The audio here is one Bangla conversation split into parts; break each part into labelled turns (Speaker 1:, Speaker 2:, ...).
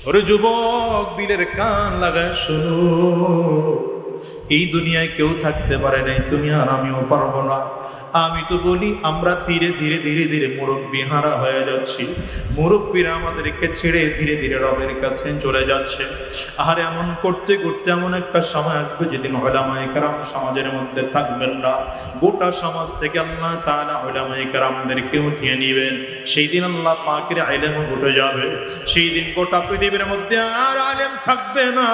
Speaker 1: ওরে যুবক, দিলের কান লাগায় শোনো, এই দুনিয়ায় কেউ থাকতে পারে নাই, তুমি আর আমিও পারবো না। আমি তো বলি আমরা ধীরে ধীরে ধীরে ধীরে মুরব্বী হারা হয়ে যাচ্ছি। মুরব্বীরা আমাদেরকে ছেড়ে ধীরে ধীরে রবের কাছে চলে যাচ্ছে। আর এমন করতে করতে এমন একটা সময় আসবে যেদিন উলামায়ে কেরাম সমাজের মধ্যে থাকবেন না। গোটা সমাজ থেকে আল্লাহ তাআলা উলামায়ে কেরামদেরকে উঠিয়ে নেবেন। সেই দিন আল্লাহ পাকের ইলম উঠে যাবে। সেই দিন গোটা পৃথিবীর মধ্যে আর আলেম থাকবে না,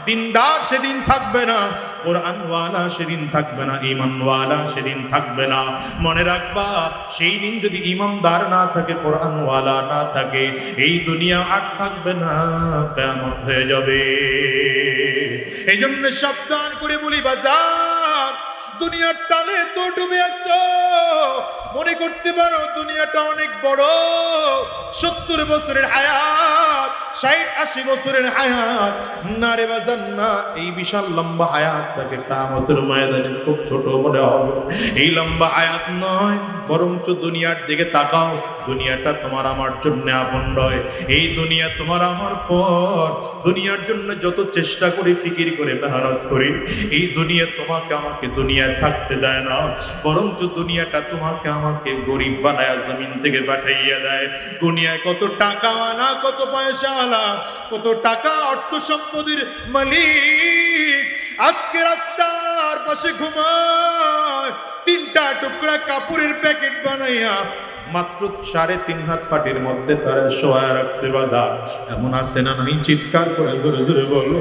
Speaker 1: দিনদার সেদিন থাকবে না, কোরআনওয়ালা সেদিন থাকবে না, ঈমানওয়ালা সেদিন থাকবে না। মনে রাখবা, সেই দিন যদি ঈমানদার না থাকে, কোরআনওয়ালা না থাকে, এই দুনিয়া আর থাকবে না, কিয়ামত হয়ে যাবে। এই জন্য সাবধান করে বলি বাজার, দুনিয়ার তালে তো ডুবে আছো, মনে করতে পারো দুনিয়াটা অনেক বড়, 70 বছরের হায়াত, 60-80 বছরের হায়াত। না রে বাজার না, এই বিশাল লম্বা হায়াতটাকে কিয়ামতের ময়দানে খুব ছোট মনে হবে। এই লম্বা হায়াত নয়, বরঞ্চ দুনিয়ার দিকে তাকাও। দুনিয়াটা তোমার আমার জন্য আপন নয়। এই দুনিয়া তোমার আমার পর। দুনিয়ার জন্য যত চেষ্টা করি, ফিকির করে, মেহনত করি, এই দুনিয়া তোমাকে আমাকে দুনিয়ায় থাকতে দেয় না, বরঞ্চ দুনিয়াটা তোমাকে আমাকে গরিব বানায় জমিন থেকে পাঠাইয়া দেয়। দুনিয়ায় কত টাকাওয়ালা, কত পয়সাওয়ালা, কত টাকা অর্থ সম্পদের মালিক আজকে রাস্তার পাশে ঘুমায়, 3টা টুকরা কাপড়ের প্যাকেট বানাইয়া মাত্র 3.5 হাত পাটির মধ্যে তারা শোয়া রাখছে। বাজার এমন আছে না নাই? চিৎকার করে জোরে জোরে বলো।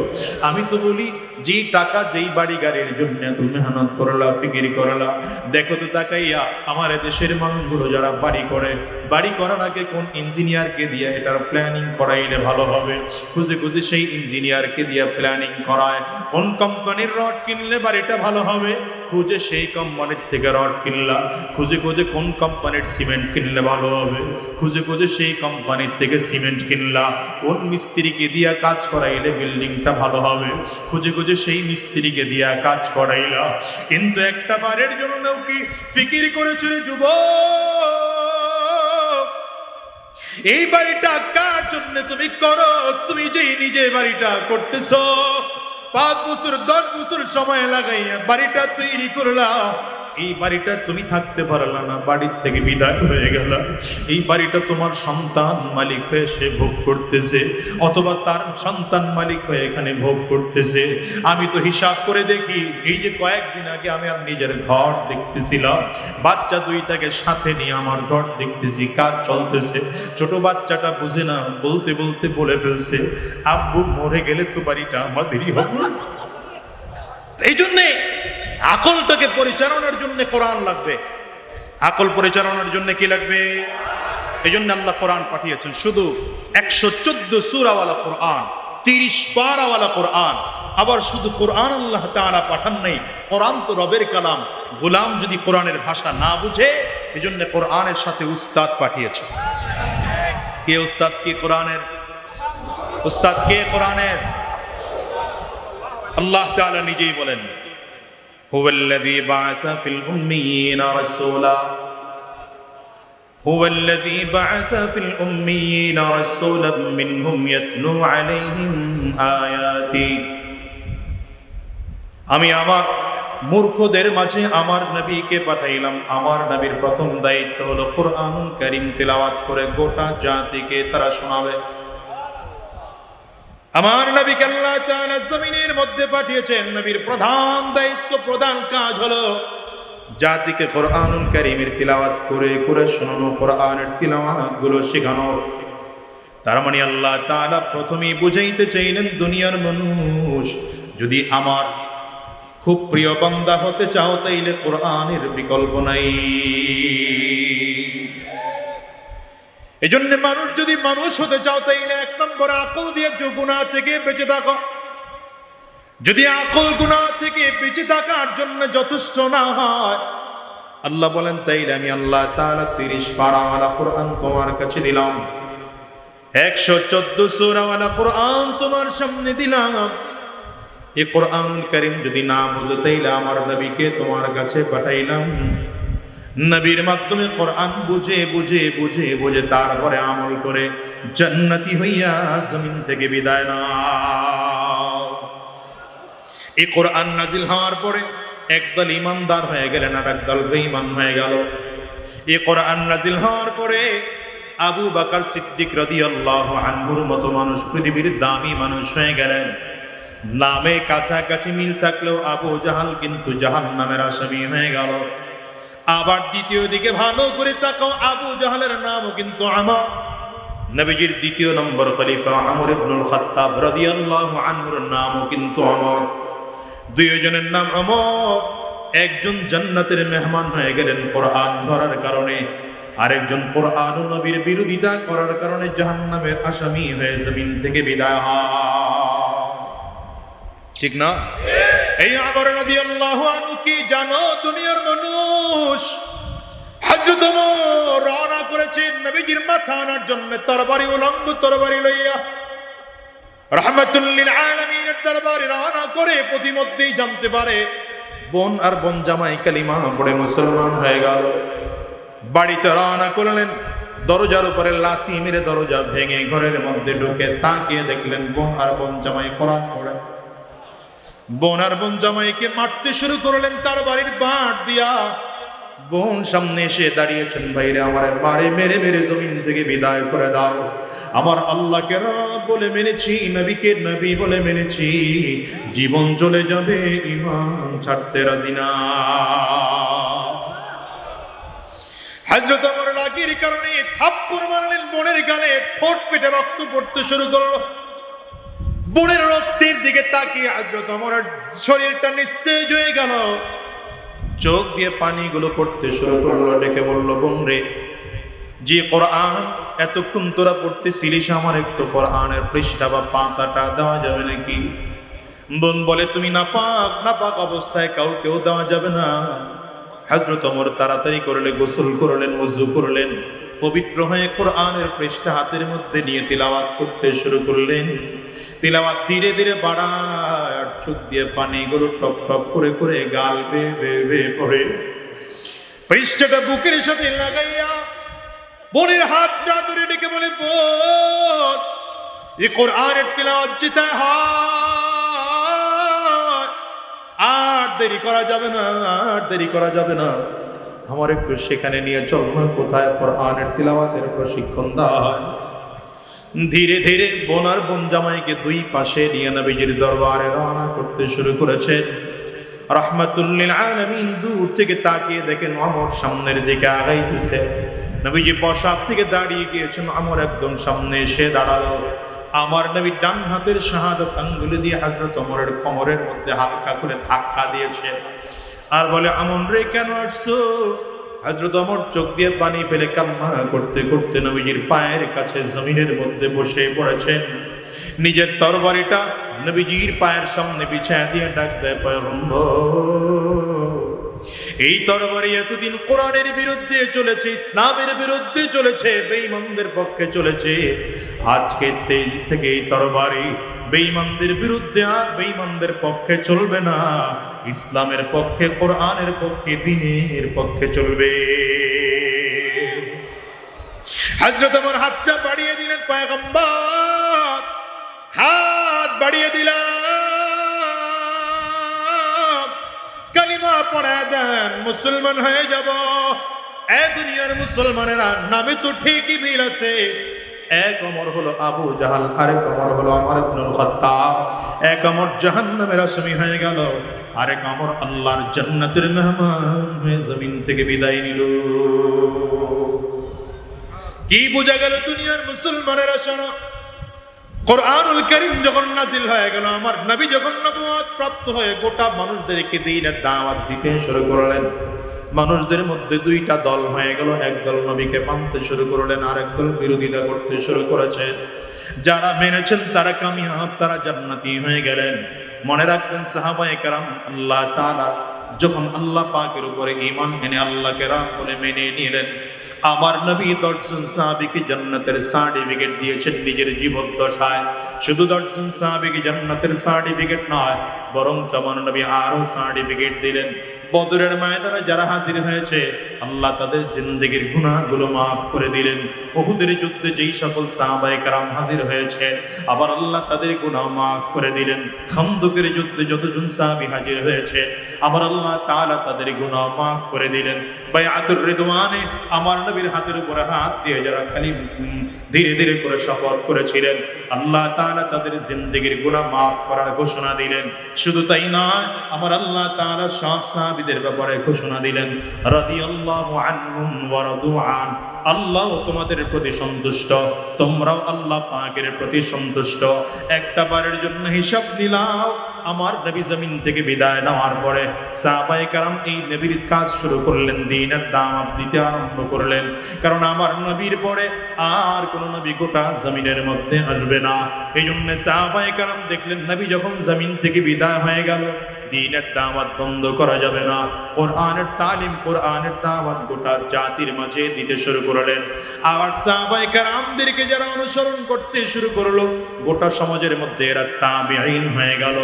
Speaker 1: আমি তো বলি, যেই টাকা যেই বাড়ি গাড়ির জন্য তুমি মেহনত করলা, ফিকির করলা, দেখো তো তাকাইয়া আমার দেশের মানুষগুলো যারা বাড়ি করে, বাড়ি করার আগে কোন ইঞ্জিনিয়ারকে দিয়ে এটার প্ল্যানিং করাইলে ভালো হবে, খুঁজে খুঁজে সেই ইঞ্জিনিয়ারকে দিয়ে প্ল্যানিং করায়। কোন কোম্পানির রড কিনলে বাড়িটা ভালো হবে, খুঁজে সেই কোম্পানির থেকে রড কিনলা। খুঁজে খুঁজে কোন কোম্পানির সিমেন্ট কিনলে ভালো হবে, খুঁজে খুঁজে সেই কোম্পানির থেকে সিমেন্ট কিনলা। কোন মিস্ত্রিকে দিয়া কাজ করাইলে বিল্ডিংটা ভালো হবে, খুঁজে খুঁজে সেই মিস্ত্রিকে দিয়া কাজ করাইলা। কিন্তু একটা বারের জন্য কি ফিকির করেছিল যুবক, এই বাড়িটা কার জন্য তুমি করো? তুমি যেই নিজে বাড়িটা করতেছো, 5 বছর 10 বছর সময় লাগাইয়া বাড়িটা তৈরি করলা, এই বাড়িটা তুমি থাকতে পারলা না, বাড়ির থেকে বিদায় হয়ে গেল। এই বাড়িটা তোমার সন্তান মালিক হয়ে সে ভোগ করতেছে, অথবা তার সন্তান মালিক হয়ে এখানে ভোগ করতেছে। আমি তো হিসাব করে দেখি, এই যে কয়েকদিন আগে আমি আর নিজের ঘর দেখতেছিলাম, বাচ্চা 2টাকে সাথে নিয়ে আমার ঘর দেখতেছি, কাজ চলতেছে। ছোট বাচ্চাটা বুঝে না, বলতে বলতে বলে ফেলছে, আব্বু মরে গেলে তো বাড়িটা আমাদেরই হবে। এই জন্যে আকলটাকে পরিচালনার জন্য কোরআন লাগবে। আকল পরিচালনার জন্য কি লাগবে? এই জন্য আল্লাহ কোরআন পাঠিয়েছেন। শুধু 114 সূরাওয়ালা কোরআন, 30 পারাওয়ালা কোরআন। আবার শুধু কোরআন আল্লাহ তাআলা পাঠান নাই, কোরআন তো রবের কালাম। গোলাম যদি কোরআনের ভাষা না বুঝে, এই জন্য কোরআনের সাথে উস্তাদ পাঠিয়েছে। কে উস্তাদ? কে কোরআনের উস্তাদ? কে কোরআনের? আল্লাহ তাআলা নিজেই বলেন, هو الذي بعث في الأميين رسولا هو الذي بعث في الأميين رسولا منهم يتلو عليهم آياتي। আমি আমার মূর্খদের মাঝে আমার নবীকে পাঠাইলাম। আমার নবীর প্রথম দায়িত্ব হলো কোরআনুল কারীম তেলাওয়াত করে গোটা জাতিকে তারা শোনাবে। আমার নবীকে আল্লাহ তাআলা জমিনের মধ্যে পাঠিয়েছেন। নবীর প্রধান দায়িত্ব, প্রধান কাজ হলো জাতিকে কোরআনুল কারীমের তিলাওয়াত করে করে শোনানো, কোরআনের তিলাওয়াত গুলো শেখানো। তার মানে আল্লাহ তাআলা প্রথমেই বুঝাইতে চাইলেন, দুনিয়ার মানুষ, যদি আমার খুব প্রিয় বান্দা হতে চাও, তাইলে কোরআনের বিকল্প নাই। এজন্য মানুষ যদি মানুষ হতে চাও, তাইলে 1 নম্বর আকল দিয়ে গুনাহ থেকে বেঁচে থাকো। যদি আকল গুনাহ থেকে বেঁচে থাকার জন্য যথেষ্ট না হয়, আল্লাহ বলেন, তাইলে আমি আল্লাহ তাআলা 30 পারাওয়ালা কোরআন তোমার কাছে দিলাম, 114 সূরাওয়ালা কোরআন তোমার সামনে দিলাম। এই কোরআনুল কারীম যদি না বুঝো, তাইলে আমার নবীকে তোমার কাছে পাঠাইলাম। নবীর মাধ্যমে কোরআন বুঝে বুঝে বুঝে বুঝে তারপরে আমল করে জান্নাতি হইয়া জমিন থেকে বিদায় নাও। এই কোরআন নাজিল হওয়ার পরে একদল ইমানদার হয়ে গেলেন আর একদল বেঈমান হয়ে গেল। এই কোরআন নাজিল হওয়ার পরে আবু বকর সিদ্দিক রাদিয়াল্লাহু আনহুর মতো মানুষ পৃথিবীর দামি মানুষ হয়ে গেলেন। নামে কাছাকাছি মিল থাকলেও আবু জাহাল কিন্তু জাহান্নামের আসামি হয়ে গেল। আবার দ্বিতীয় দিকে ভালো করে তাকাও, আবু জাহালের নামও কিন্তু আমর, নবীজির দ্বিতীয় নম্বর খলিফা আমর ইবনুল খাত্তাব রাদিয়াল্লাহু আনহুর নামও কিন্তু আমর। দুইজনের নাম আমর। একজন জান্নাতের মেহমান হয়ে গেলেন কোরআন ধরার কারণে, আরেকজন কোরআন ও নবীর বিরোধিতা করার কারণে জাহান্নামের আসামি হয়ে জমিন থেকে বিদায় হয়। ঠিক না? এই আমর রাদিয়াল্লাহু আনহু কি জানো? দুনিয়ার মানুষ হযরত ওমর রওনা করেছেন নবীজির মাথা আনার জন্য তরবারি উলঙ্গ তরবারি লইয়া, রাহমাতুল লিল আলামিনের দরবারে রওনা করে প্রতিমধ্যেই জানতে পারে বোন আর বোন জামাই কালিমা পড়ে মুসলমান হয়ে গেল। বাড়িতে রওনা করলেন, দরজার উপরে লাথি মেরে দরজা ভেঙে ঘরের মধ্যে ঢুকে তাকিয়ে দেখলেন বোন আর বোন জামাই কোরআন পড়ে। বোন আর বোন জামাইকে মারতে শুরু করলেন তার বাড়ির বাঁট দিয়া। বোন সামনে এসে দাঁড়িয়েছেন, ভাইরে আমারে মারে মেরে মেরে জমিন থেকে বিদায় করে দাও। আমার আল্লাহকে রব বলে মেনেছি, নবীকে নবী বলে মেনেছি, জীবন চলে যাবে ঈমান ছাড়তে রাজি না। হযরত ওমর রাগের কারণে থাপ্পড় মারলেন বোনের গালে, ঠোঁট ফেটে রক্ত পড়তে শুরু করলো। বোনের রক্তের দিকে তাকিয়ে হযরত ওমরের শরীরটা নিস্তেজ হয়ে গেল, চোখ দিয়ে পানিগুলো পড়তে শুরু করলো। ডেকে বলল, বোন রে, যে কোরআন এতক্ষণ তোরা পড়তেছিলিস, আমার একটু কোরআনের পৃষ্ঠা বা পাতাটা দেওয়া যাবে নাকি? বোন বলে, তুমি নাপাক অবস্থায় কাউকেও দেওয়া যাবে না। হযরত ওমর তাড়াতাড়ি করলে গোসল করলেন, ওযু করলেন, পবিত্র হয়ে কোরআনের পৃষ্ঠা হাতের মধ্যে নিয়ে তিলাওয়াত করতে শুরু করলেন। তিলাওয়াত ধীরে ধীরে বাড়ায়, চোখ দিয়ে পানিগুলো টপ টপ করে করে গাল বেয়ে পড়ে। পৃষ্ঠাটা বুকের সাথে লাগাইয়া বোনের হাতটা ধরে ডেকে বলে, বোন, এই কোরআনের তিলাওয়াত যেতে হয়, আর দেরি করা যাবে না, আর দেরি করা যাবে না, আমার একটু সেখানে নিয়ে চল না, কোথায় কোরআনের তিলাওয়াতের প্রশিক্ষণ দেওয়া হয়। ধীরে ধীরে বোন আর বোন জামাইকে দুই পাশে নিয়ে নবীজির দরবারে রওনা করতে শুরু করেছে। রাহমাতুল লিল আলামিন দূর থেকে তাকিয়ে দেখেন ওমর সামনের দিকে আগাইতেছে। নবীজি বসা থেকে দাঁড়িয়ে গিয়েছেন, ওমর একদম সামনে এসে দাঁড়ালো। আমার নবী ডান হাতের শাহাদাত আঙ্গুল দিয়ে হযরত ওমরের কোমরের মধ্যে হালকা করে ধাক্কা দিয়েছে আর বলে, আমন রে, কেন আসছো? হযরত ওমর চোখ দিয়ে পানি ফেলে কান্না করতে করতে নবীজির পায়ের কাছে জমিনের মধ্যে বসে পড়েছেন। নিজের তরবারিটা নবীজির পায়ের সামনে বিছায়া দিয়ে ডাক দেয়, পয়গম্বর, এই তরবারি এতদিন কোরআনের বিরুদ্ধে চলেছে, ইসলামের বিরুদ্ধে চলেছে, বেঈমানদের পক্ষে চলেছে। আজকে থেকে এই তরবারি বেঈমানদের বিরুদ্ধে আর বেঈমানদের পক্ষে চলবে না, ইসলামের পক্ষে, কোরআনের পক্ষে, দ্বীনের পক্ষে চলবে। হযরত ওমর হাতটা বাড়িয়ে দিলেন, পয়গম্বর, হাত বাড়িয়ে দিলাম, কালিমা পড়া দেন, মুসলমান হয়ে যাব। এ দুনিয়ার মুসলমানেরা নামে তো ঠিকই মিল আছে, এক ওমর হলো আবু জাহাল, আরেক ওমর হলো ওমর ইবনুল খাত্তাব। এক ওমর জাহান্নামের আসামি হয়ে গেল, আরেক ওমর আল্লাহর জান্নাতের মেহমান হয়ে জমিন থেকে বিদায় নিল। কি বোঝা গেল দুনিয়ার মুসলমানেরা? শোনো, কোরআনুল কারীম যখন নাজিল হয়ে গেল, আমার নবী যখন নবুয়ত প্রাপ্ত হয়ে গোটা মানুষদেরকে দ্বীনের দাওয়াত দিতে শুরু করলেন, মানুষদের মধ্যে দুইটা দল হয়ে গেল। একদল নবীকে মানতে শুরু করলেন, আর একদল বিরোধিতা করতে শুরু করেছে। যারা মেনেছেন তারা কামিয়াব, তারা জান্নাতি হয়ে গেলেন। মনে রাখবেন সাহাবায়ে কেরাম, আল্লাহ তাআলা যখন আল্লাহ পাকের উপরে ঈমান এনে আল্লাহকে রব বলে মেনে নিলেন, আমার নবী 10 জন সাহাবীকে জান্নাতের সার্টিফিকেট দিয়েছেন নিজের জীবদ্দশায়। শুধু 10 জন সাহাবীকে জান্নাতের সার্টিফিকেট নয়, বরং আমার নবী আরো সার্টিফিকেট দিলেন। বদরের ময়দানে যারা হাজির হয়েছে, আল্লাহ তাদের জিন্দেগির গুনাহগুলো মাফ করে দিলেন। উহুদের যুদ্ধে যেই সকল সাহাবায়ে কেরাম হাজির হয়েছে, আবার আল্লাহ তাদের গুনাহ মাফ করে দিলেন। খান্দকের যুদ্ধে যতজন সাহাবী হাজির হয়েছে, আবার আল্লাহ তাআলা তাদের গুনাহ মাফ করে দিলেন। বাইআতুর রিদওয়ানে আমার নবীর হাতের উপরে হাত দিয়ে যারা খালি ধীরে ধীরে করে শপথ করেছিলেন, আল্লাহ তাআলা তাদের জিন্দেগির গুনাহ মাফ করার ঘোষণা দিলেন। শুধু তাই নয়, আমার আল্লাহ তাআলা সব সাহাবীদের ব্যাপারে ঘোষণা দিলেন, রাদিয়াল্লাহু আনহুম ওয়া রাদু আন, আল্লাহ তোমাদের প্রতি সন্তুষ্ট, তোমরাও আল্লাহ পাকের প্রতি সন্তুষ্ট। একটা বারের জন্য হিসাব নিলাও, আমার নবী জমিন থেকে বিদায় নেওয়ার পরে সাহাবায়ে কেরাম এই নবীর কাজ শুরু করলেন, দ্বীনের দাওয়াত দিতে আরম্ভ করলেন। কারণ আমার নবীর পরে আর কোন নবী গোটা জমিনের মধ্যে আসবে না। এই জন্য সাহাবায়ে কেরাম দেখলেন নবী যখন জমিন থেকে বিদায় হয়ে গেল, দ্বীনের দাওয়াত বন্ধ করা যাবে না। কোরআনের তালিম, কোরআনের দাওয়াত গোটা জাতির মাঝে দিতে শুরু করলেন। আবার সাহাবায়ে কেরামদেরকে যারা অনুসরণ করতে শুরু করলো, গোটা সমাজের মধ্যে এরা তাবিঈন হয়ে গেল।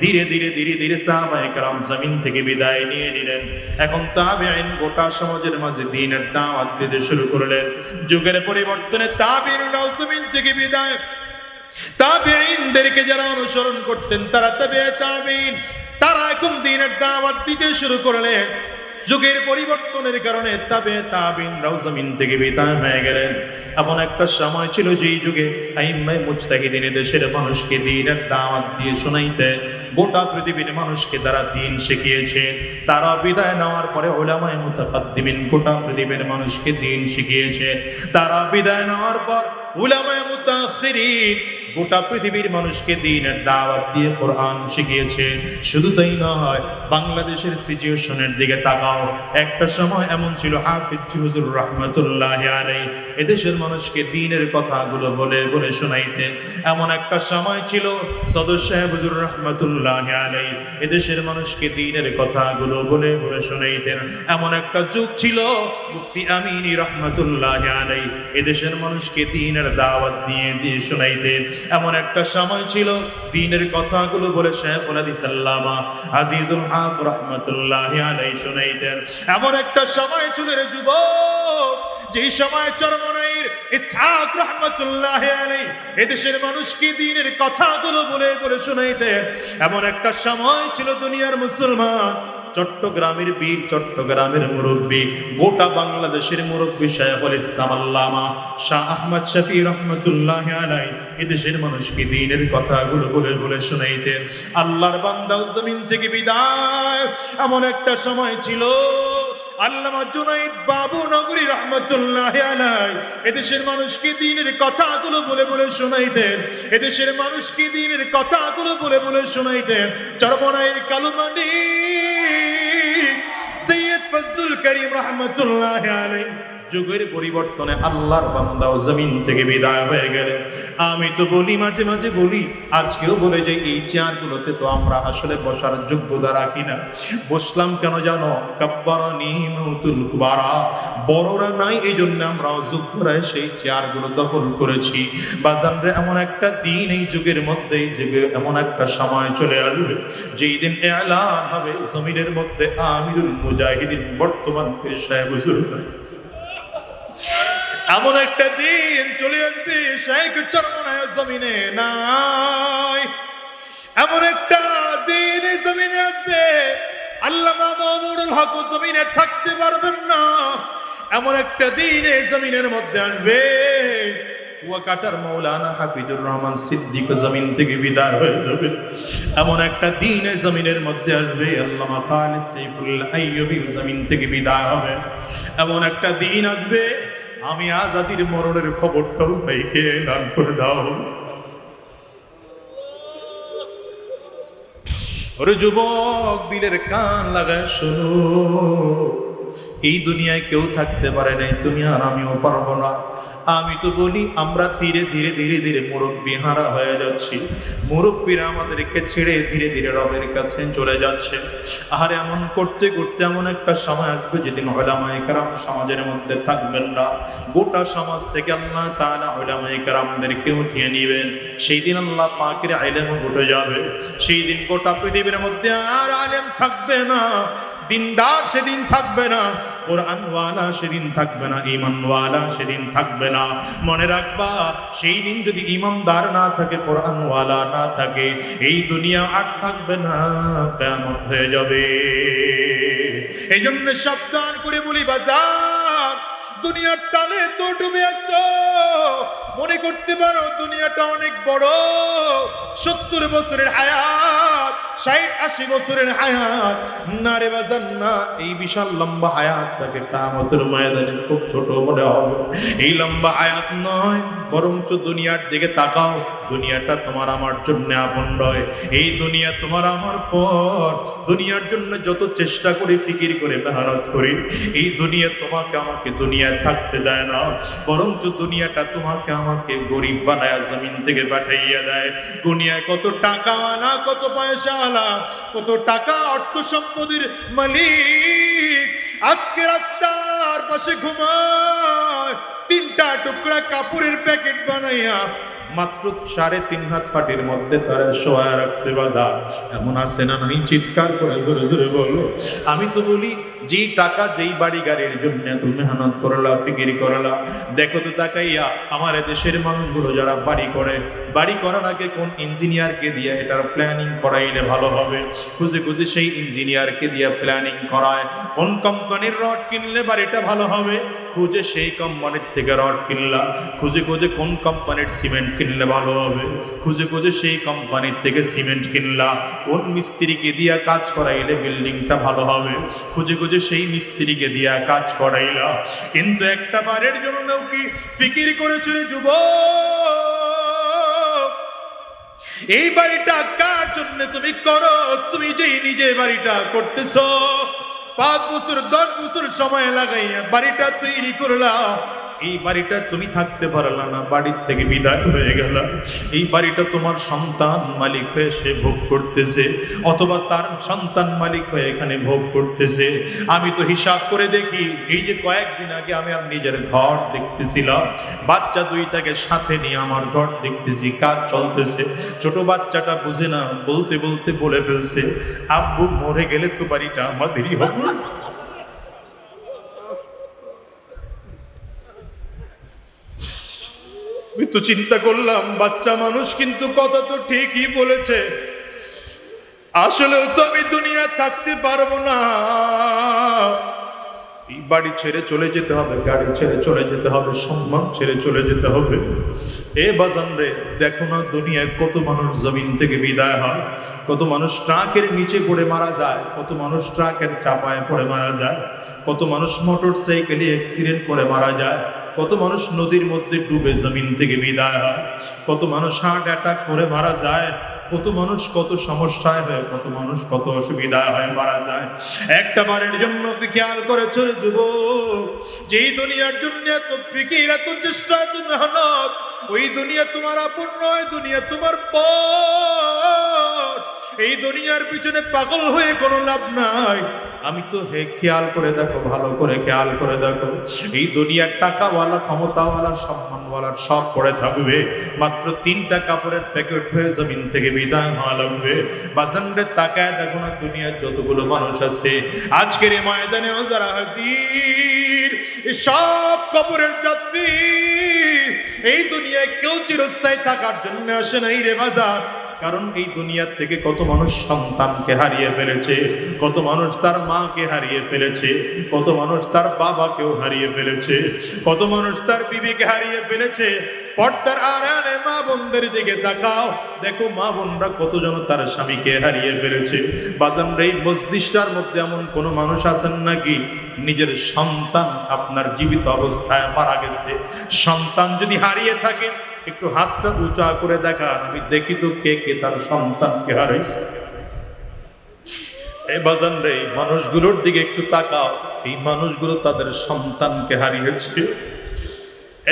Speaker 1: ধীরে ধীরে ধীরে ধীরে সাহাবায়ে কেরাম জমিন থেকে বিদায় নিয়ে নিলেন। এখন তাবিঈন গোটা সমাজের মাঝে দ্বীনের দাওয়াত দিতে শুরু করলেন। যুগের পরিবর্তনে তাবিঈনরাও জমিন থেকে বিদায়। তাবিঈনদেরকে যারা অনুসরণ করতেন তারা তাবিঈন, তারা এখন দ্বীনের দাওয়াত দিতে শুরু করলেন। যুগের পরিবর্তনের কারণে তাবিঈনরাও জমিন থেকে বিদায় হয়ে গেলেন। এমন একটা সময় ছিল যেই যুগে আইম্মায়ে মুজতাহিদিন দেশের মানুষকে দ্বীনের দাওয়াত দিয়ে শোনাইতে, গোটা পৃথিবীর মানুষকে তারা দ্বীন শিখিয়েছে। তারা বিদায় নেওয়ার পরে উলামায়ে মুতাকাদ্দিমিন গোটা পৃথিবীর মানুষকে দ্বীন শিখিয়েছে। তারা বিদায় নেওয়ার পর উলামায়ে মুতাআখিরিন গোটা পৃথিবীর মানুষকে দ্বীনের দাওয়াত দিয়ে কোরআন শিখিয়েছে। শুধু তাই নয়, বাংলাদেশের সিচুয়েশনের দিকে তাকাও। একটা সময় এমন ছিল, হাফিজ হুজুর রাহমাতুল্লাহি আলাইহি এদেশের মানুষকে দ্বীনের কথাগুলো বলে বলে শোনাইতেন। এমন একটা সময় ছিল, সদর সাহেব হুজুর রাহমাতুল্লাহি আলাইহি এদেশের মানুষকে দ্বীনের কথাগুলো বলে বলে শোনাইতেন। এমন একটা যুগ ছিল, মুফতি আমিনী রাহমাতুল্লাহি আলাইহি এদেশের মানুষকে দ্বীনের দাওয়াত দিয়ে দিয়ে শোনাইতেন। এমন একটা সময় ছিল, দ্বীনের কথাগুলো বলে শাইখুল হাদিস আল্লামা আজিজুল হক রাহমাতুল্লাহি আলাইহি শোনাইতেন। এমন একটা সময় ছিল রে যুবক, যেই সময় চরমনাইর ইসহাক রাহমাতুল্লাহি আলাইহি এদেশের মানুষকে দ্বীনের কথাগুলো বলে বলে শোনাইতেন। এমন একটা সময় ছিল, দুনিয়ার মুসলমান, চট্টগ্রামের বীর, চট্টগ্রামের মুরব্বী, গোটা বাংলাদেশের মুরব্বী শাইখুল ইসলাম আল্লামা শাহ আহমদ শফি রাহমাতুল্লাহি আলাইহি এদেশের মানুষকে দ্বীনের কথাগুলো বলে বলে শোনাইতেন। আল্লাহর বান্দা জমিন থেকে বিদায়। এমন একটা সময় ছিল, আল্লামা জুনাইদ বাবু নগরী রাহমাতুল্লাহি আলাইহি এদেশের মানুষকে দ্বীনের কথাগুলো বলে বলে শোনাইতেন। এদেশের মানুষকে দ্বীনের কথাগুলো বলে বলে শোনাইতেন। চরমনাইয়ের কালুমানি সৈয়দ ফজলুল করিম রাহমাতুল্লাহি আলাইহি যুগের পরিবর্তনে আল্লাহর বান্দাও জমিন থেকে বিদায় হয়ে গেলেন। আমি তো বলি, মাঝে মাঝে বলি, আজকেও বলে যে এই চেয়ারগুলোতে তো আমরা আসলে বসার যোগ্যতা রাখি না। বসলাম কেন জানো? কাব্বারানি মাউতুল কুবারা, বড়রা নাই, এই জন্য আমরা যোগ্যরাই সেই চেয়ারগুলো দখল করেছি। বাজানরে, এমন একটা দিন এই যুগের মধ্যে, এই যুগে এমন একটা সময় চলে আসবে যেই দিন এলান হবে জমিনের মধ্যে আমিরুল মুজাহিদিন বর্তমান পীর সাহেব হুজুর। এমন একটা দিন চলে আসবে, শেখ চরমনায় জমিনে নাই। এমন একটা দিন জমিনে আসবে, আল্লামা মামুনুল হক জমিনে থাকতে পারবেন না। এমন একটা দিন জমিনের মধ্যে আসবে, কুয়াকাটার মাওলানা হাফিজুর রহমান সিদ্দিক জমিন থেকে বিদায় হয়ে যাবে। এমন একটা দিন জমিনের মধ্যে আসবে, আল্লামা খালিদ সাইফুল আইয়ুবী জমিন থেকে বিদায় হবে। এমন একটা দিন আসবে, আমি আজাদির মরণের খবরটাও ভাইকে দান করে দাও। ওরে যুবক, দিলের কান লাগায় শোনো, এই দুনিয়ায় কেউ থাকতে পারে নাই, তুমি আর আমিও পারবো না। আমি তো বলি, আমরা ধীরে ধীরে ধীরে ধীরে মুরব্বী হারা হয়ে যাচ্ছি। মুরব্বীরা আমাদেরকে ছেড়ে ধীরে ধীরে রবের কাছে চলে যাচ্ছে। আর এমন করতে করতে এমন একটা সময় আসবে যেদিন উলামায়ে কেরাম সমাজের মধ্যে থাকবেন না। গোটা সমাজ থেকে আল্লাহ তাআলা উলামায়ে কেরামদেরকে উঠিয়ে নেবেন। সেই দিন আল্লাহ পাকের ইলম উঠে যাবে। সেই দিন গোটা পৃথিবীর মধ্যে আর আলেম থাকবে না। দিনদার সেদিন থাকবে না, কোরআনওয়ালা সেদিন থাকবে না, ঈমানওয়ালা সেদিন থাকবে না। মনে রাখবা, সেই দিন যদি ঈমানদার না থাকে, কোরআনওয়ালা না থাকে, এই দুনিয়া আর থাকবে না, কিয়ামত হয়ে যাবে। এই জন্য সাবধান করে বলি বাজার, দুনিয়ার তালে তো ডুবে আছো, মনে করতে পারো দুনিয়াটা অনেক বড়, 70 বছরের হায়াত, 60-80 বছরের হায়াত। না রে বাজার না, এই বিশাল লম্বা হায়াতটাকে কিয়ামতের ময়দানে খুব ছোট মনে হবে। এই লম্বা হায়াত নয়, বরঞ্চ দুনিয়ার দিকে তাকাও, দুনিয়াটা তোমার আমার জন্য আপন নয়। এই দুনিয়া তোমার আমার পর, দুনিয়ার জন্য যত চেষ্টা করি, ফিকির করে, মেহনত করি, এই দুনিয়া তোমাকে আমাকে দুনিয়ায় থাকতে দেয় না, বরঞ্চ দুনিয়াটা তোমাকে আমাকে গরিব বানায় জমিন থেকে পাঠাইয়া দেয়। দুনিয়ায় কত টাকাওয়ালা, কত পয়সাওয়ালা, কত টাকা অর্থ সম্পদের মালিক আজকে রাস্তার পাশে ঘুমায়, 3টা টুকরা কাপড়ের প্যাকেট বানাইয়া মাত্র 3.5 হাত পাটির মধ্যে তারা শোয়া রাখছে। বাজার এমন আছে না নাই? চিৎকার করে জোরে জোরে বলো। আমি তো বলি, যেই টাকা যেই বাড়ি গাড়ির জন্য তুমি মেহনত করলা, ফিকির করলা, দেখো তো তাকাইয়া আমার দেশের মানুষগুলো যারা বাড়ি করে, বাড়ি করার আগে কোন ইঞ্জিনিয়ারকে দিয়ে এটার প্ল্যানিং করাইলে ভালো হবে, খুঁজে খুঁজে সেই ইঞ্জিনিয়ারকে দিয়ে প্ল্যানিং করায়। কোন কোম্পানির রড কিনলে বাড়িটা ভালো হবে, খুঁজে সেই কোম্পানির থেকে রড কিনলা। খুঁজে খুঁজে কোন কোম্পানির সিমেন্ট কিনলে ভালো হবে, খুঁজে খুঁজে সেই কোম্পানির থেকে সিমেন্ট কিনলা। কোন মিস্ত্রিকে দিয়া কাজ করাইলে বিল্ডিংটা ভালো হবে, খুঁজে খুঁজে সেই মিস্ত্রিকে দিয়া কাজ করাইলা। কিন্তু একটা বারের জন্য কি ফিকির করেছিল যুবক, এই বাড়িটা কার জন্য তুমি করো? তুমি যেই নিজে বাড়িটা করতেছো, 5 বছর 10 বছর সময় লাগাইয়া বাড়িটা তৈরি করলা, এই বাড়িটা তুমি থাকতে পারলা না, বাড়ির থেকে বিদায় হয়ে গেল। এই বাড়িটা তোমার সন্তান মালিক হয়ে সে ভোগ করতেছে, অথবা তার সন্তান মালিক হয়ে এখানে ভোগ করতেছে। আমি তো হিসাব করে দেখি, এই যে কয়েকদিন আগে আমি আর নিজের ঘর দেখতেছিলাম, বাচ্চা 2টাকে সাথে নিয়ে আমার ঘর দেখতেছি, কাজ চলতেছে। ছোট বাচ্চাটা বুঝে না, বলতে বলতে বলে ফেলছে, আব্বু মরে গেলে তো বাড়িটা আমাদেরই হবে। আমি তো চিন্তা করলাম, বাচ্চা মানুষ কিন্তু কথা তো ঠিকই বলেছে, আসলেও তো আমি দুনিয়া থাকতে পারবো না, এই বাড়ি ছেড়ে চলে যেতে হবে, গাড়ি ছেড়ে চলে যেতে হবে, সম্মান ছেড়ে চলে যেতে হবে। এ বাজান রে, দেখো না দুনিয়ায় কত মানুষ জমিন থেকে বিদায় হয়, কত মানুষ ট্রাকের নিচে পড়ে মারা যায়, কত মানুষ ট্রাকের চাপায় পড়ে মারা যায়, কত মানুষ মোটর সাইকেলে অ্যাক্সিডেন্ট করে মারা যায়, কত মানুষ নদীর মধ্যে ডুবে জমিন থেকে বিদায় হয়, কত মানুষ হার্ট অ্যাটাক করে মারা যায়, কত মানুষ কত সমস্যায় হয়, কত মানুষ কত অসুবিধায় হয় মারা যায়। একটা বারের জন্য খেয়াল করে চলে যুবক, যেই দুনিয়ার জন্য এত ফিকির, এত চেষ্টা, এত মেহনত, ওই দুনিয়া তোমার আপন নয়, দুনিয়া তোমার পর। এই দুনিয়ার পিছনে পাগল হয়ে কোনো লাভ নাই। আমি তো খেয়াল করে দেখো, ভালো করে খেয়াল করে দেখো, এই দুনিয়ার টাকাওয়ালা, ক্ষমতাওয়ালা, সম্মানওয়ালার সব পড়ে থাকবে, মাত্র 3টা কাপড়ের প্যাকেট হয়ে জমিন থেকে বিদায় হওয়া লাগবে। বাজানরে তাকায় দেখো না, দুনিয়ার যতগুলো মানুষ আছে আজকের এই ময়দানেও যারা হাজির, সব কবরের যাত্রী। এই দুনিয়ায় কেউ চিরস্থায়ী থাকার জন্য আসে নাই রে বাজার। কারণ এই দুনিয়ার থেকে কত মানুষ সন্তানকে হারিয়ে ফেলেছে, কত মানুষ তার মাকে হারিয়ে ফেলেছে, কত মানুষ তার বাবাকেও হারিয়ে ফেলেছে, কত মানুষ তার বিবিকে হারিয়ে ফেলেছে। পর্দার আড়ালে মা বোনদের দিকে তাকাও, দেখো মা বোনরা কতজন তার স্বামীকে হারিয়ে ফেলেছে। বাজান রে, এই মজলিসটার মধ্যে এমন কোন মানুষ আছেন নাকি নিজের সন্তান আপনার জীবিত অবস্থায় মারা গেছে? সন্তান যদি হারিয়ে থাকে, একটু হাতটা উঁচা করে দেখান, আমি দেখি তো কে কে তার সন্তানকে হারাইছে। এই বাজান রে, মানুষগুলোর দিকে একটু তাকাও, এই মানুষগুলো তাদের সন্তানকে হারিয়েছে।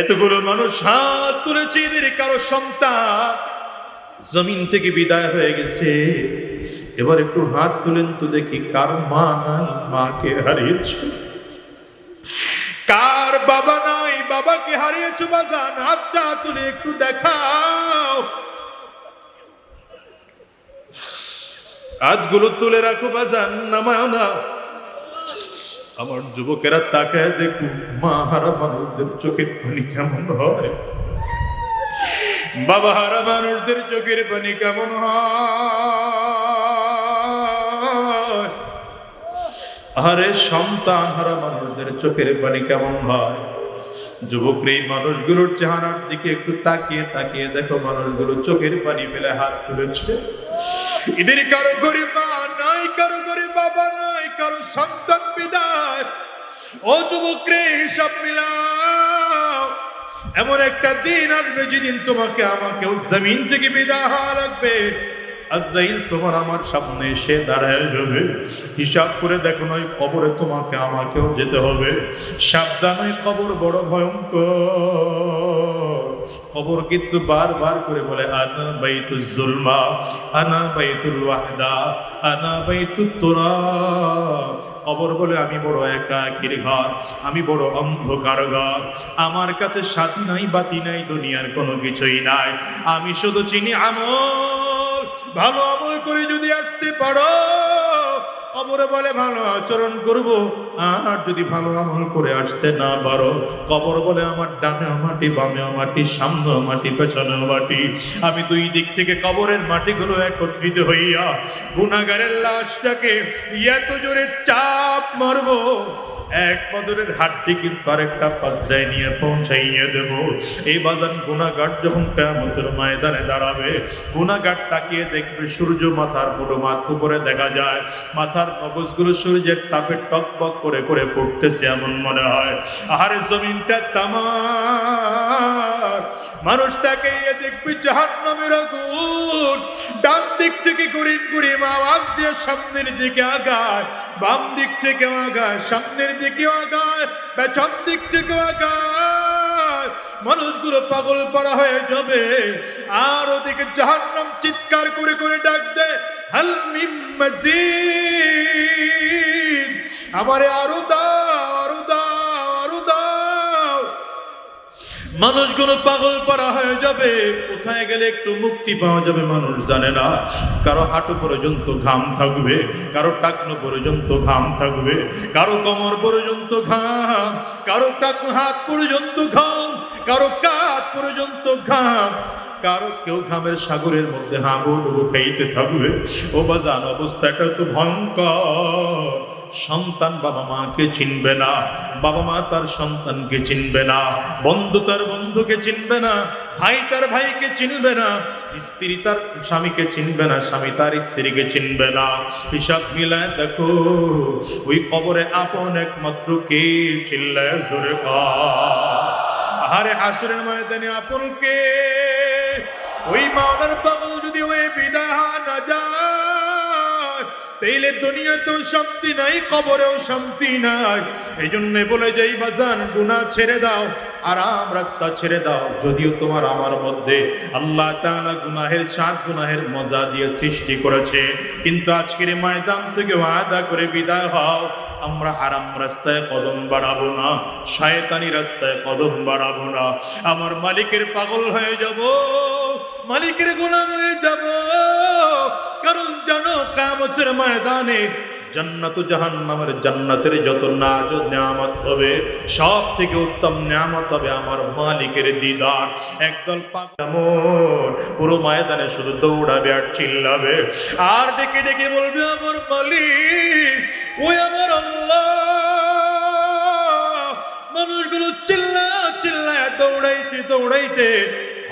Speaker 1: এতগুলো মানুষ হাত তুলেছে, এদের কারো সন্তান জমিন থেকে বিদায় হয়ে গেছে। এবার একটু হাত তুলেন তো দেখি, কার মা নাই, মাকে হারিয়েছে? কার বাবা নাই, বাবাকে হারিয়েছো? বাজান হাতটা তুলে একটু দেখাও, হাতগুলো তুলে রাখো বাজান, নামাও না। আমার যুবকেরা তাকায় দেখুন মা হারা মানুষদের চোখের পানি কেমন হয়, বাবা হারা মানুষদের চোখের পানি কেমন হয়, আরে সন্তান হারা মানুষদের চোখের পানি কেমন হয়। যুবকরা এই মানুষগুলোর চেহারার দিকে একটু তাকিয়ে তাকিয়ে দেখো, মানুষগুলো চোখের পানি ফেলে হাত তুলেছে। এদের কারো গরিব মা নাই, কারো গরিব বাবা নাই, কারো সন্তান বিদায়। ও যুবকরে হিসাব মিলাও, এমন একটা দিন আসবে যেদিন তোমাকে আমাকেও জমিন থেকে বিদায় হওয়া লাগবে। আজরাইল তোমার আমার সামনে এসে দাঁড়ায় যাবে। হিসাব করে দেখো নয় কবরে তোমাকে আমাকেও যেতে হবে। সাবধান, ওই কবর বড় ভয়ঙ্কর। কবর কিন্তু বারবার করে বলে আনা বাইতুজ জুলমা, আনা বাইতুল ওয়াহদা, আনা বাইতুত তুরাব। কবর বলে আমি বড় একাকীর ঘর, আমি বড় অন্ধকার ঘর, আমার কাছে সাথী নাই বাতি নাই, দুনিয়ার কোনো কিছুই নাই, আমি শুধু চিনি আমল। ভালো আমল করে যদি আসতে পারো, কবরে বলে ভালো আচরণ করব। আর যদি ভালো আমল করে আসতে না পারো, কবর বলে আমার ডানেও মাটি, বামেও মাটি, সামনেও মাটি, পেছনেও মাটি। আমি দুই দিক থেকে কবরের মাটিগুলো একত্রিত হইয়া গুনাহগারের লাশটাকে এত জোরে চাপ মারবো, এক বদরের হাড্ডি কিন্তু আরেকটা পাজরায় নিয়ে পৌঁছাইয়ে দেব। এই বাজান গুনাহগার যখন কিয়ামতের ময়দানে দাঁড়াবে, গুনাহগার তাকিয়ে দেখবে সূর্য মাথার মুড়ো মাথ উপরে দেখা যায়, মাথার মগজগুলো সূর্যের তাপে টকবক করে করে ফুটতেছে এমন মনে হয়। আহারে জমিনটা তামার। মানুষ তাকিয়ে দেখবে জাহান্নামের আগুন, ডান দিক থেকে গুরিন গুরিন আওয়াজ দিয়ে সামনের দিকে আগায়, বাম দিক থেকে আগায়, সামনের দিকে আগায়, পেছন দিক থেকে আগায়। মানুষগুলো পাগল পাড়া হয়ে যাবে। আর ওদিকে জাহান্নাম চিৎকার করে করে ডাক দেয়, হাল মিন মাজিদ, আমারে আরো দাও, আরো দাও, আরো দাও। মানুষগুলো পাগল পাড়া হয়ে যাবে। কোথায় গেলে একটু মুক্তি পাওয়া যাবে মানুষ জানে না। কারো হাঁটু পর্যন্ত ঘাম থাকবে, কারো টাকনো পর্যন্ত ঘাম থাকবে, কারো কোমর পর্যন্ত ঘাম, কারো টাকনো হাত পর্যন্ত ঘাম, কারো কাঁধ পর্যন্ত ঘাম, কারো কেউ ঘামের সাগরের মধ্যে হাবুডুবু খাইতে থাকবে। ও বাজান, অবস্থাটা তো ভয়ঙ্কর। সন্তান বাবা মাকে চিনবে না, বাবা মা তার সন্তানকে চিনবে না, বন্ধু তার বন্ধুকে চিনবে না, ভাই তার ভাইকে চিনবে না, স্ত্রী তার স্বামীকে চিনবে না, স্বামী তার স্ত্রীকে চিনবে না। হিসাব মিলায় দেখো, ওই কবরে আপন একমাত্র কে, চিল্লায় জোরে আহারে হাসরের ময়দানে আপন কে? ওই মাওলার পাগল যদি ওই বিদায় না যায়, তাইলে দুনিয়াতেও শান্তি নাই, কবরেও শান্তি নাই। এই জন্য বলে যাই বাজান, গুনাহ ছেড়ে দাও, আরাম রাস্তা ছেড়ে দাও। যদিও তোমার আমার মধ্যে আল্লাহ তাআলা গুনাহের স্বাদ, গুনাহের মজা দিয়ে সৃষ্টি করেছে, কিন্তু আজকের ময়দান থেকে ওয়াদা করে বিদায় হও, আমরা আরাম রাস্তায় কদম বাড়াবো না, শয়তানি রাস্তায় কদম বাড়াবো না। আমার মালিকের পাগল হয়ে যাব, মালিকের গোলাম হয়ে যাব। কারণ জানো, কিয়ামতের ময়দানে জান্নাত ও জাহান্নামের জান্নাতের যত নাজ ও নিয়ামত হবে, সব থেকে উত্তম নিয়ামত হবে আমার মালিকের দিদার। একদল পাগল পুরো ময়দানে শুধু দৌড়াবে আর চিল্লাবে আর ডেকে ডেকে বলবে, আমার মালিক ওই আমার আল্লাহ। মানুষগুলো চিল্লা চিল্লায় দৌড়াইতে দৌড়াইতে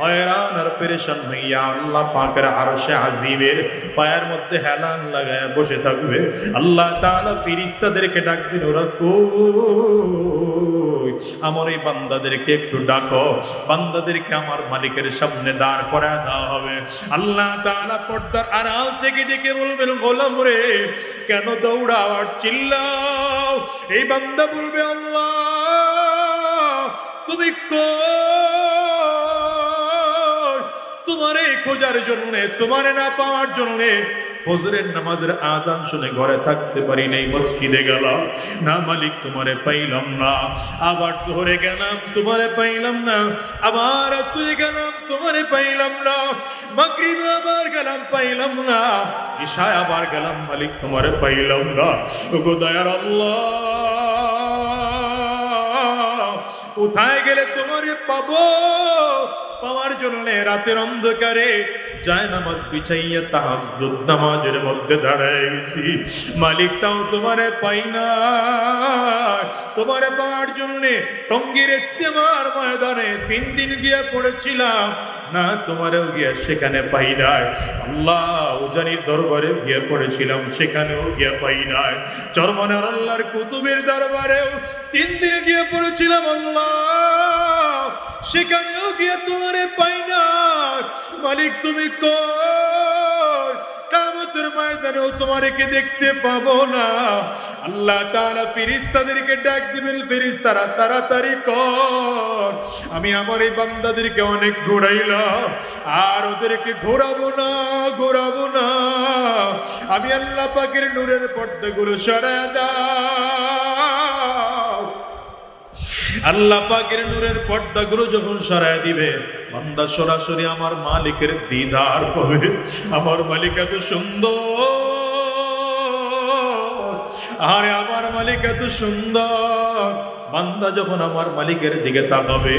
Speaker 1: হয়রান আর পেরেশান হইয়া আল্লাহ পাকের আরশে আজিমের পায়ের মধ্যে হেলান লাগায় বসে থাকবে। আল্লাহ তাআলা ফেরেশতাদেরকে ডাকবেন, ওরা কই? আমার এই বান্দাদেরকে একটু ডাকো, বান্দাদেরকে আমার মালিকের সামনে দাঁড় করায় দেওয়া হবে। আল্লাহ তাআলা পর্দার আড়াল থেকে ডেকে বলবেন, গোলাম রে, কেন দৌড়াও আর চিল্লাও? এই বান্দা বলবে, আল্লাহ তুমি তোমারে খোঁজার জন্য, তোমারে না পাওয়ার জন্য ফজরের নামাজের আজান শুনে ঘরে থাকতে পারি নাই, মসজিদে গেলাম না মালিক, তোমারে পাইলাম না। আবার জোহরে গেলাম, তোমারে পাইলাম না। আবার আসরে গেলাম, তোমারে পাইলাম না। মাগরিবে আবার গেলাম, পাইলাম না। ইশায় আবার গেলাম, মালিক তোমারে পাইলাম না। ওগো দয়ার আল্লাহ, কোথায় গেলে তোমারে পাবো? পাওয়ার জন্য রাতের অন্ধকারে যায় নামাজ বিছাইয়া তাহাজ্জুদ নামাজের মধ্যে দাঁড়ায় গেছি, মালিক তাও তোমারে পাই না। তোমারে পাওয়ার জন্য টঙ্গীর ইজতেমার ময়দানে 3 দিন গিয়া পড়েছিলাম, না তোমারও গিয়া সেখানে পাই নাই। আল্লাহ উজানির দরবারে গিয়া পড়েছিলাম, সেখানেও গিয়া পাই নাই। চরমনার আল্লাহর কুতুবের দরবারেও 3 দিন গিয়া পড়েছিলাম, আল্লাহ সেখানেও গিয়া তোমারে পাই না। মালিক তুমি কই? কিয়ামতের ময়দানেও তোমাকে দেখতে পাবো না। আল্লাহ তাআলা ফেরেশতাদেরকে ডাক দিবেন, ফেরেশতারা তাড়াতাড়ি কর, আমি আমার এই বান্দাদেরকে অনেক ঘোরাইলাম, আর ওদেরকে ঘোরাবো না, ঘোরাবো না। আমি আল্লাহ পাকের নূরের পর্দাগুলো সরায় দাও। আল্লাহ পাকের নূরের পর্দাগুলো যখন সরায় দিবে, বান্দা সরাসরি আমার মালিকের দিদার পাবে। আমার মালিক এত সুন্দর, আরে আমার মালিক এত সুন্দর। বান্দা যখন আমার মালিকের দিকে তাকাবে,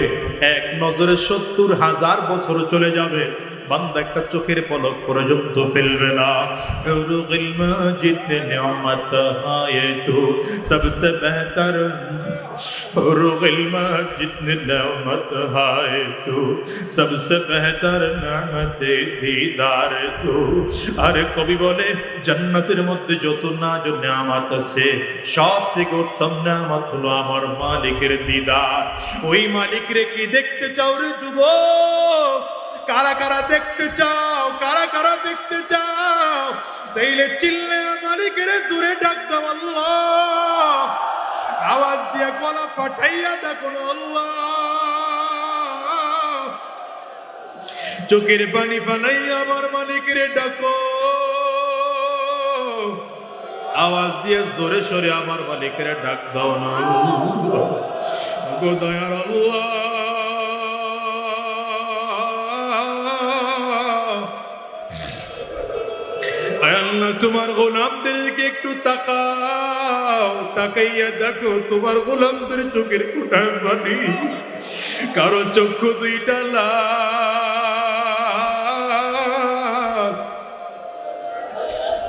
Speaker 1: এক নজরে 70,000 বছর চলে যাবে, বান্দা একটা চোখের পলক পর্যন্ত ফেলবে না। হুরুল মাজিদ নে নিয়ামত হায়ে তু সবসে বেহতর, হুরুল মাজিদ নে নিয়ামত হায়ে তু সবসে বেহতর নিয়ামতে দিদার তু। আরে কবি বলে জান্নাতের মধ্যে যত নাজ নিয়ামত আছে, সব থেকে উত্তম নিয়ামত হলো আমার মালিকের দিদার। ওই মালিকরে কি দেখতে চাও রে যুবক? কারা কারা দেখতে চাও? কারা কারা দেখতে চাও? তাইলে চিল্লে মালিকের জোরে ডাক দাও আল্লাহ, আওয়াজ দিয়ে গলা ফাটাইয়া ডাকো আল্লাহ। চোখের পানি ফালাইয়া আমার মালিকের ডাকো, আওয়াজ দিয়ে জোরে সরে আমার মালিকের ডাক দাও না। গো দয়ার আল্লাহ, আল্লাহ তোমার গোলামদেরকে একটু তাকাও, তাকাইয়া দেখো তোমার গোলামদের চোখের কোটায় পানি, কারো চক্ষু 2টা লাল।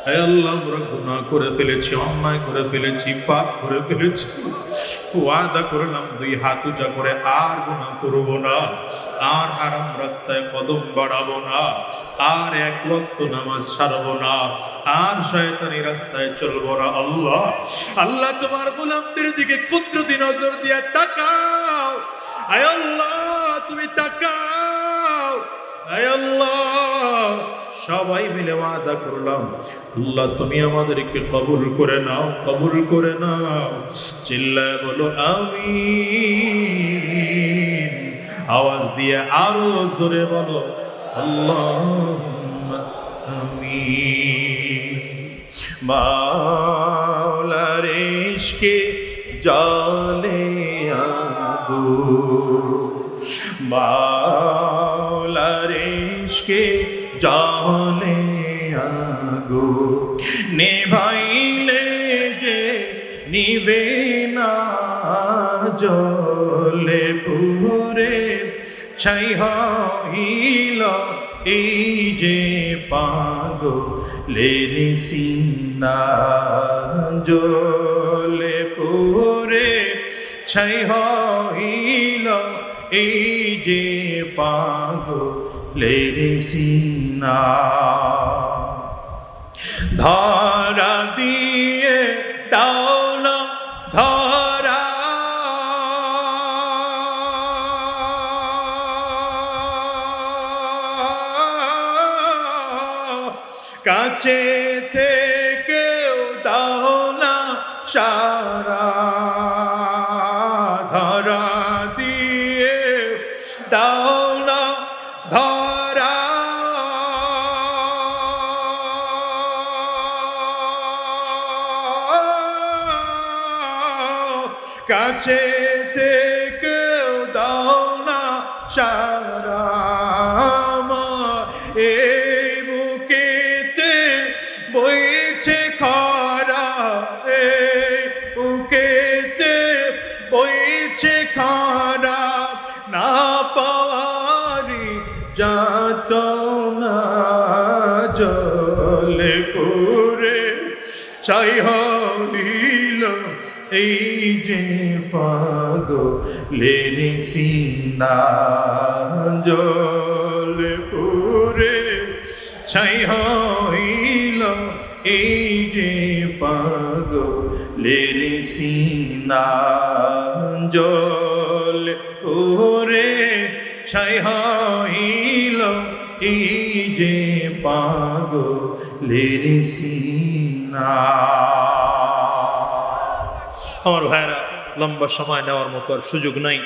Speaker 1: হে আল্লাহ, আমরা গুনাহ করে ফেলেছি, অন্যায় করে ফেলেছি, পাপ করে ফেলেছি। ওয়াদা করলাম 2 হাত উঁচা করে আর গুনাহ করব না, আর হারাম রাস্তায় কদম বাড়াবো না, আর 1 ওয়াক্ত নামাজ ছাড়বো না, আর শয়তানি রাস্তায় চলবো না। আল্লাহ, আল্লাহ তোমার গোলামদের দিকে কুদরতি নজর দিয়ে তাকাও। আয় আল্লাহ তুমি তাকাও। আয় আল্লাহ, সবাই মিলে ওয়াদা করলাম, আল্লাহ তুমি আমাদেরকে কবুল করে নাও, কবুল করে নাও। চিল্লায় বলো আমিন। আওয়াজ দিয়ে আরো জোরে বলো আল্লাহুম্মা আমিন। মাওলার ইশকে জালে আগুন, মাওলার ইশকে জালে আগুন, নেভাইলে যে নিবে না, জলে পুরে ছাই হইল এই যে পাগলের সিনা, জলে পুরে ছাই হইল এই যে পাগলের সিনা। ধরা দিয়ে দাও না ধরা, কাছে থেকেও দাও না সারা, ধরা দিয়ে দাও না ধরা, কাছে থেকেও দাও না সারা। আমার এই বুকেতে বইছে খরা, এই বুকেতে বইছে খরা, না জলে পুরে ছাই হইল এই যে পাগলের সিনা জলে পুরে ছাই হইল এই যে পাগলের সিনা জল পুরে ছাই হইল এই যে পাগলের সিনা। আমার ভাইরা, লম্বা সময় নেওয়ার মতো আর সুযোগ নাই।